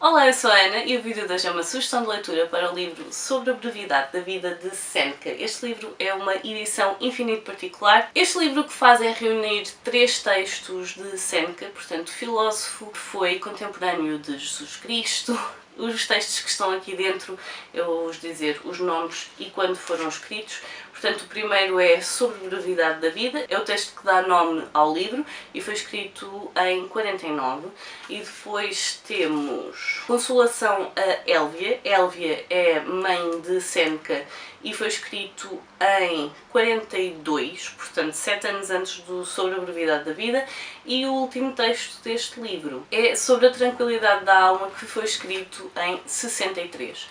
Olá, eu sou a Ana e o vídeo de hoje é uma sugestão de leitura para o livro Sobre a Brevidade da Vida de Seneca. Este livro é uma edição infinito particular. Este livro o que faz é reunir 3 textos de Seneca, portanto, filósofo que foi contemporâneo de Jesus Cristo. Os textos que estão aqui dentro, eu vou-vos dizer os nomes e quando foram escritos. Portanto, o primeiro é Sobre a Brevidade da Vida, é o texto que dá nome ao livro e foi escrito em 49. E depois temos Consolação a Élvia. Élvia é mãe de Seneca e foi escrito em 42, portanto 7 anos antes do Sobre a Brevidade da Vida. E o último texto deste livro é Sobre a Tranquilidade da Alma, que foi escrito em 63.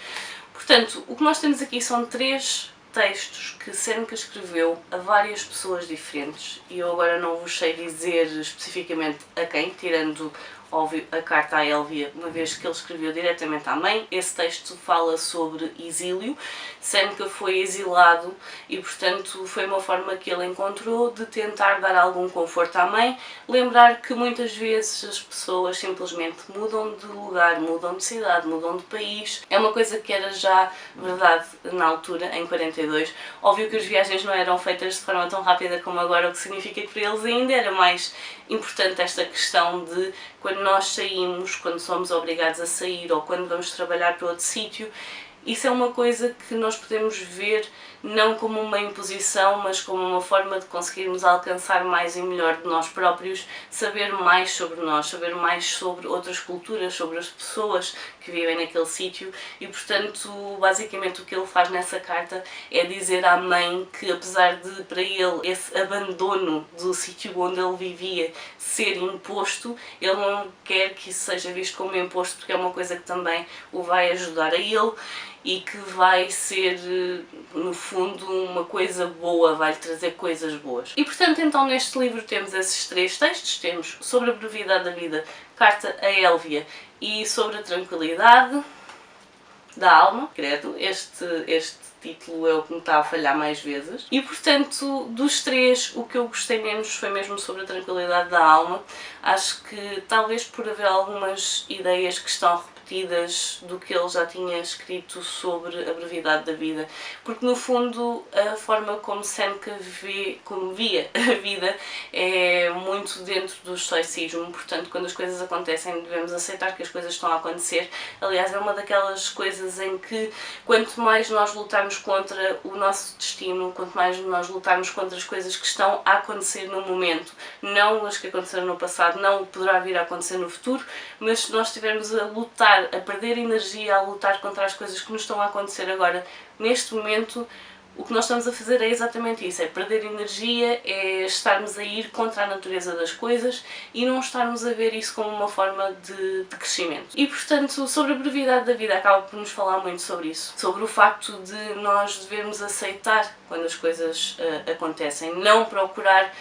Portanto, o que nós temos aqui são 3 textos que Seneca escreveu a várias pessoas diferentes e eu agora não vos sei dizer especificamente a quem, tirando, óbvio, a carta à Élvia, uma vez que ele escreveu diretamente à mãe. Esse texto fala sobre exílio. Seneca foi exilado e, portanto, foi uma forma que ele encontrou de tentar dar algum conforto à mãe. Lembrar que muitas vezes as pessoas simplesmente mudam de lugar, mudam de cidade, mudam de país. É uma coisa que era já verdade na altura, em 42. Óbvio que as viagens não eram feitas de forma tão rápida como agora, o que significa que para eles ainda era mais importante esta questão de quando nós saímos, quando somos obrigados a sair ou quando vamos trabalhar para outro sítio. Isso é uma coisa que nós podemos ver não como uma imposição, mas como uma forma de conseguirmos alcançar mais e melhor de nós próprios, saber mais sobre nós, saber mais sobre outras culturas, sobre as pessoas que vivem naquele sítio. E, portanto, basicamente o que ele faz nessa carta é dizer à mãe que, apesar de para ele esse abandono do sítio onde ele vivia ser imposto, ele não quer que isso seja visto como imposto, porque é uma coisa que também o vai ajudar a ele e que vai ser, no fundo, uma coisa boa, vai-lhe trazer coisas boas. E, portanto, então neste livro temos esses 3 textos, temos Sobre a Brevidade da Vida, Carta a Élvia e Sobre a Tranquilidade da Alma. Credo, este título é o que me está a falhar mais vezes. E, portanto, dos 3, o que eu gostei menos foi mesmo Sobre a Tranquilidade da Alma. Acho que, talvez por haver algumas ideias que estão repetidas do que ele já tinha escrito sobre a brevidade da vida, porque no fundo a forma como Seneca via a vida é muito dentro do estoicismo. Portanto, quando as coisas acontecem devemos aceitar que as coisas estão a acontecer. Aliás, é uma daquelas coisas em que quanto mais nós lutarmos contra o nosso destino, quanto mais nós lutarmos contra as coisas que estão a acontecer no momento, não as que aconteceram no passado, não poderá vir a acontecer no futuro, mas se nós estivermos a lutar, a perder energia, a lutar contra as coisas que nos estão a acontecer agora, neste momento, o que nós estamos a fazer é exatamente isso, é perder energia, é estarmos a ir contra a natureza das coisas e não estarmos a ver isso como uma forma de crescimento. E, portanto, sobre a brevidade da vida acaba por nos falar muito sobre isso, sobre o facto de nós devermos aceitar quando as coisas acontecem, não procurar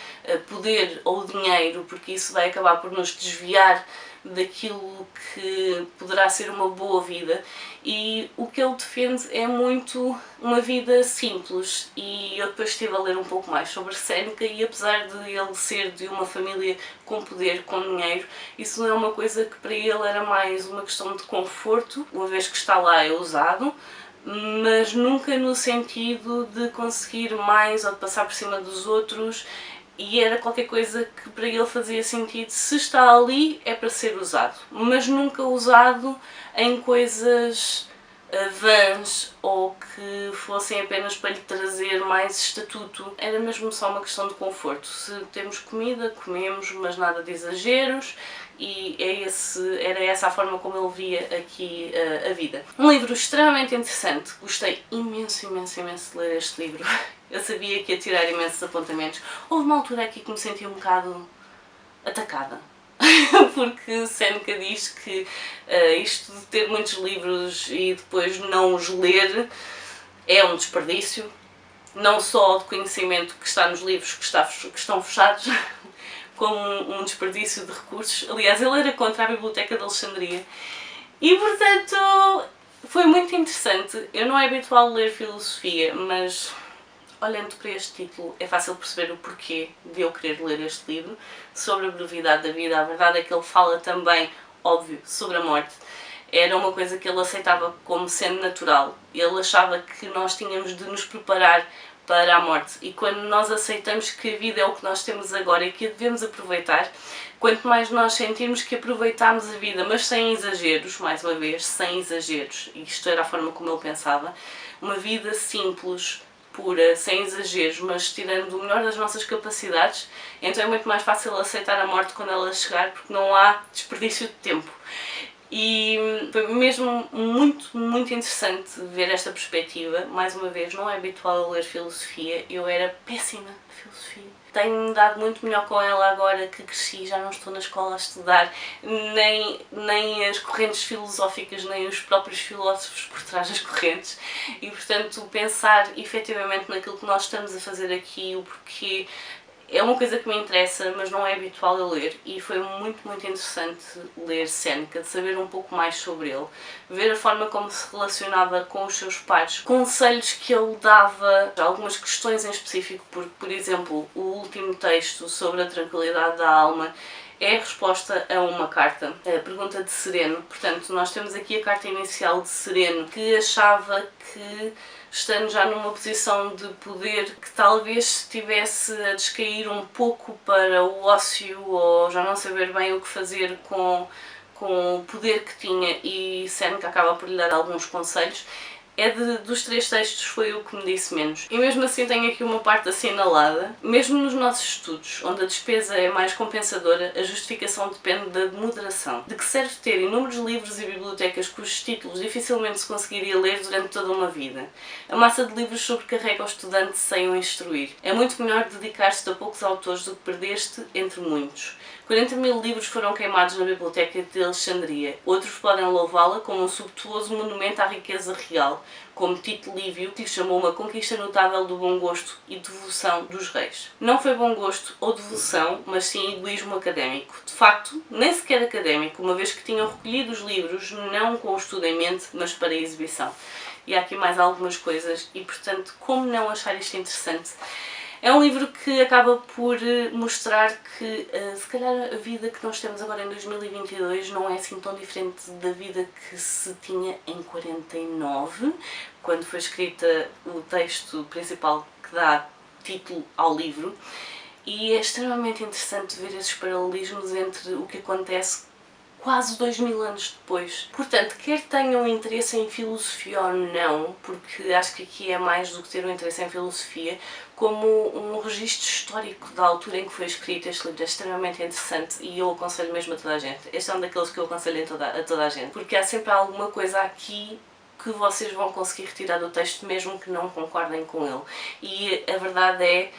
poder ou dinheiro, porque isso vai acabar por nos desviar daquilo que poderá ser uma boa vida. E o que ele defende é muito uma vida simples. E eu depois estive a ler um pouco mais sobre Seneca e, apesar de ele ser de uma família com poder, com dinheiro, isso não é uma coisa que para ele era mais uma questão de conforto, uma vez que está lá é usado, mas nunca no sentido de conseguir mais ou de passar por cima dos outros. E era qualquer coisa que para ele fazia sentido. Se está ali é para ser usado, mas nunca usado em coisas vãs ou que fossem apenas para lhe trazer mais estatuto. Era mesmo só uma questão de conforto. Se temos comida, comemos, mas nada de exageros. E era essa a forma como ele via aqui a vida. Um livro extremamente interessante. Gostei imenso, imenso, imenso de ler este livro. Eu sabia que ia tirar imensos apontamentos. Houve uma altura aqui que me senti um bocado atacada. Porque Seneca diz que isto de ter muitos livros e depois não os ler é um desperdício. Não só de conhecimento que está nos livros que estão fechados, como um desperdício de recursos. Aliás, ele era contra a Biblioteca de Alexandria. E, portanto, foi muito interessante. Eu não é habitual ler filosofia, mas olhando para este título é fácil perceber o porquê de eu querer ler este livro sobre a brevidade da vida. A verdade é que ele fala também, óbvio, sobre a morte. era uma coisa que ele aceitava como sendo natural. Ele achava que nós tínhamos de nos preparar para a morte, e quando nós aceitamos que a vida é o que nós temos agora e que a devemos aproveitar, quanto mais nós sentirmos que aproveitamos a vida, mas sem exageros, mais uma vez, sem exageros, e isto era a forma como ele pensava, uma vida simples, pura, sem exageros, mas tirando o melhor das nossas capacidades, então é muito mais fácil aceitar a morte quando ela chegar, porque não há desperdício de tempo. E foi mesmo muito, muito interessante ver esta perspectiva. Mais uma vez, não é habitual eu ler filosofia, eu era péssima em filosofia. Tenho-me dado muito melhor com ela agora que cresci, já não estou na escola a estudar, nem as correntes filosóficas, nem os próprios filósofos por trás das correntes, e portanto pensar efetivamente naquilo que nós estamos a fazer aqui, o porquê, é uma coisa que me interessa, mas não é habitual eu ler, e foi muito, muito interessante ler Séneca, de saber um pouco mais sobre ele, ver a forma como se relacionava com os seus pares, conselhos que ele dava, algumas questões em específico, porque, por exemplo, o último texto sobre a tranquilidade da alma é a resposta a uma carta, a pergunta de Sereno. Portanto, nós temos aqui a carta inicial de Sereno, que achava que, estando já numa posição de poder, que talvez estivesse a descair um pouco para o ócio, ou já não saber bem o que fazer com o poder que tinha, e Séneca acaba por lhe dar alguns conselhos. Dos três textos foi o que me disse menos. E mesmo assim tenho aqui uma parte assinalada. Mesmo nos nossos estudos, onde a despesa é mais compensadora, a justificação depende da moderação. De que serve ter inúmeros livros e bibliotecas cujos títulos dificilmente se conseguiria ler durante toda uma vida? A massa de livros sobrecarrega o estudante sem o instruir. É muito melhor dedicar-se a poucos autores do que perder-te entre muitos. 40.000 livros foram queimados na Biblioteca de Alexandria. Outros podem louvá-la como um subtuoso monumento à riqueza real, como Tito Livio, que lhe chamou uma conquista notável do bom gosto e devoção dos reis. Não foi bom gosto ou devoção, mas sim egoísmo académico. De facto, nem sequer académico, uma vez que tinham recolhido os livros não com o estudo em mente, mas para exibição. E há aqui mais algumas coisas, e portanto, como não achar isto interessante? É um livro que acaba por mostrar que, se calhar, a vida que nós temos agora em 2022 não é assim tão diferente da vida que se tinha em 49, quando foi escrita o texto principal que dá título ao livro, e é extremamente interessante ver esses paralelismos entre o que acontece quase 2000 anos depois. Portanto, quer tenham interesse em filosofia ou não, porque acho que aqui é mais do que ter um interesse em filosofia, como um registro histórico da altura em que foi escrito. Este livro é extremamente interessante e eu aconselho mesmo a toda a gente. Este é um daqueles que eu aconselho a toda a gente, porque há sempre alguma coisa aqui que vocês vão conseguir retirar do texto, mesmo que não concordem com ele. E a verdade é,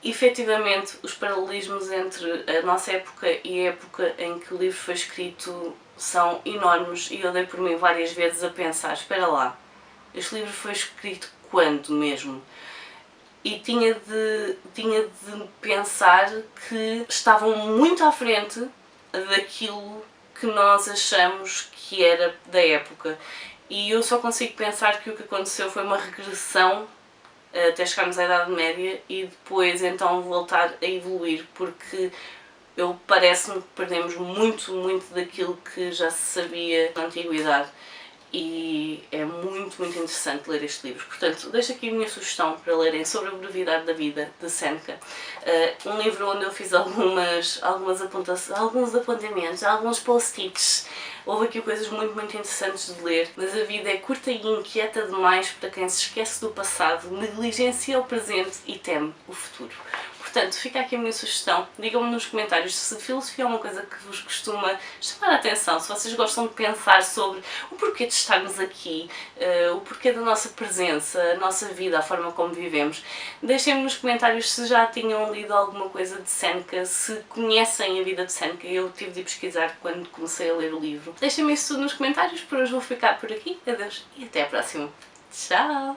efetivamente, os paralelismos entre a nossa época e a época em que o livro foi escrito são enormes, e eu dei por mim várias vezes a pensar, espera lá, este livro foi escrito quando mesmo? E tinha de pensar que estavam muito à frente daquilo que nós achamos que era da época. E eu só consigo pensar que o que aconteceu foi uma regressão até chegarmos à Idade Média e depois então voltar a evoluir, porque parece-me que perdemos muito, muito daquilo que já se sabia na Antiguidade, e é muito, muito interessante ler este livro. Portanto, deixo aqui a minha sugestão para lerem Sobre a Brevidade da Vida, de Séneca. Um livro onde eu fiz alguns apontamentos, alguns post-its. Houve aqui coisas muito, muito interessantes de ler, mas a vida é curta e inquieta demais para quem se esquece do passado, negligencia o presente e teme o futuro. Portanto, fica aqui a minha sugestão. Digam-me nos comentários se filosofia é uma coisa que vos costuma chamar a atenção, se vocês gostam de pensar sobre o porquê de estarmos aqui, o porquê da nossa presença, a nossa vida, a forma como vivemos. Deixem-me nos comentários se já tinham lido alguma coisa de Séneca, se conhecem a vida de Séneca. Eu tive de pesquisar quando comecei a ler o livro. Deixem-me isso tudo nos comentários. Por hoje vou ficar por aqui. Adeus e até à próxima. Tchau!